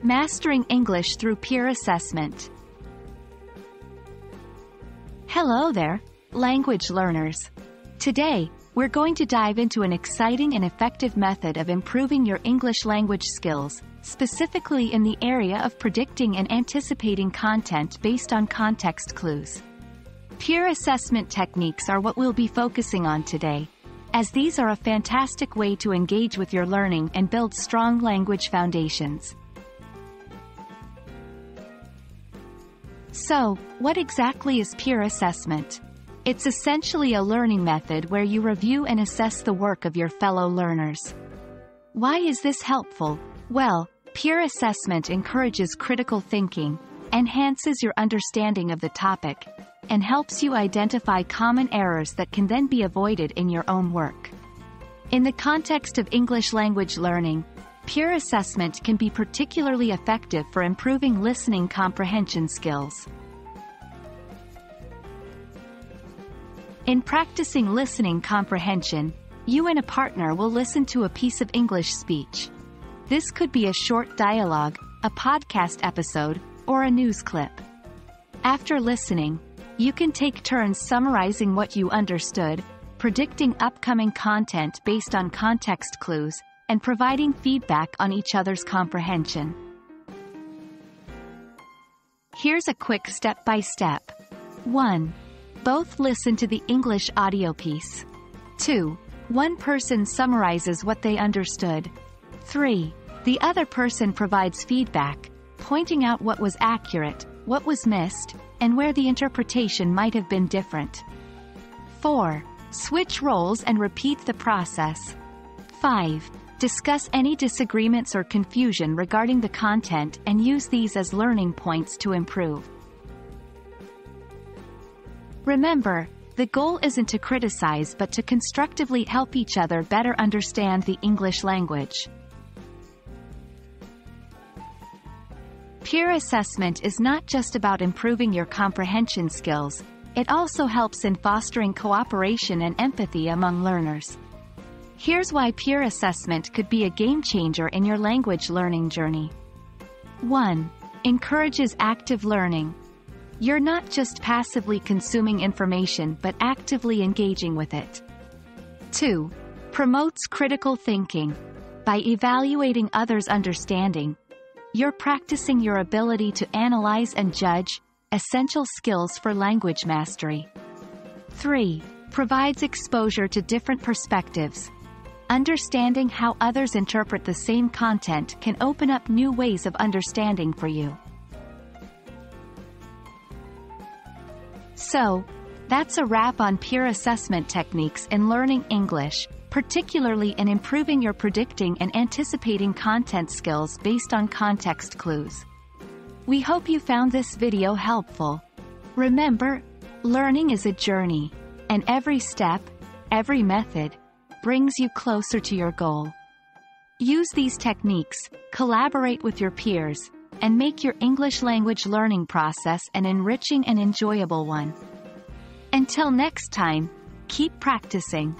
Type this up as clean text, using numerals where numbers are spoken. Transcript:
Mastering English through peer assessment. Hello there, language learners. Today, we're going to dive into an exciting and effective method of improving your English language skills, specifically in the area of predicting and anticipating content based on context clues. Peer assessment techniques are what we'll be focusing on today, as these are a fantastic way to engage with your learning and build strong language foundations. So, what exactly is peer assessment? It's essentially a learning method where you review and assess the work of your fellow learners. Why is this helpful? Well, peer assessment encourages critical thinking, enhances your understanding of the topic, and helps you identify common errors that can then be avoided in your own work. In the context of English language learning, peer assessment can be particularly effective for improving listening comprehension skills. In practicing listening comprehension, you and a partner will listen to a piece of English speech. This could be a short dialogue, a podcast episode, or a news clip. After listening, you can take turns summarizing what you understood, predicting upcoming content based on context clues, and providing feedback on each other's comprehension. Here's a quick step-by-step. 1. Both listen to the English audio piece. 2. One person summarizes what they understood. 3. The other person provides feedback, pointing out what was accurate, what was missed, and where the interpretation might have been different. 4. Switch roles and repeat the process. 5. Discuss any disagreements or confusion regarding the content and use these as learning points to improve. Remember, the goal isn't to criticize but to constructively help each other better understand the English language. Peer assessment is not just about improving your comprehension skills, it also helps in fostering cooperation and empathy among learners. Here's why peer assessment could be a game changer in your language learning journey. 1. Encourages active learning. You're not just passively consuming information but actively engaging with it. 2. Promotes critical thinking. By evaluating others' understanding, you're practicing your ability to analyze and judge, essential skills for language mastery. 3. Provides exposure to different perspectives. Understanding how others interpret the same content can open up new ways of understanding for you. So, that's a wrap on peer assessment techniques in learning English, particularly in improving your predicting and anticipating content skills based on context clues. We hope you found this video helpful. Remember, learning is a journey, and every step, every method, brings you closer to your goal. Use these techniques, collaborate with your peers, and make your English language learning process an enriching and enjoyable one. Until next time, keep practicing.